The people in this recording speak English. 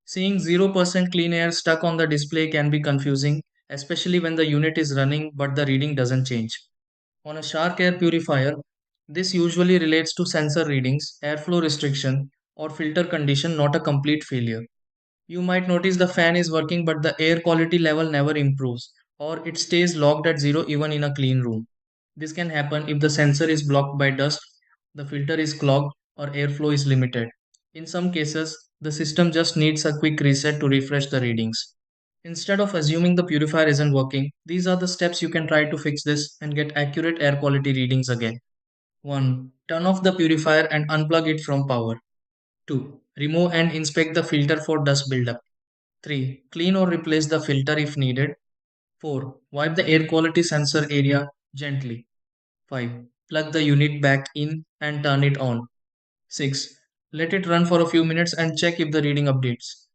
Seeing 0% clean air stuck on the display can be confusing, especially when the unit is running but the reading doesn't change. On a shark air purifier, this usually relates to sensor readings, airflow restriction, or filter condition, not a complete failure. You might notice the fan is working but the air quality level never improves, or it stays locked at zero even in a clean room. This can happen if the sensor is blocked by dust, the filter is clogged, or airflow is limited. In some cases, the system just needs a quick reset to refresh the readings. Instead of assuming the purifier isn't working, these are the steps you can try to fix this and get accurate air quality readings again. 1. Turn off the purifier and unplug it from power. 2. Remove and inspect the filter for dust buildup. 3. Clean or replace the filter if needed. 4. Wipe the air quality sensor area gently. 5. Plug the unit back in and turn it on. 6. Let it run for a few minutes and check if the reading updates.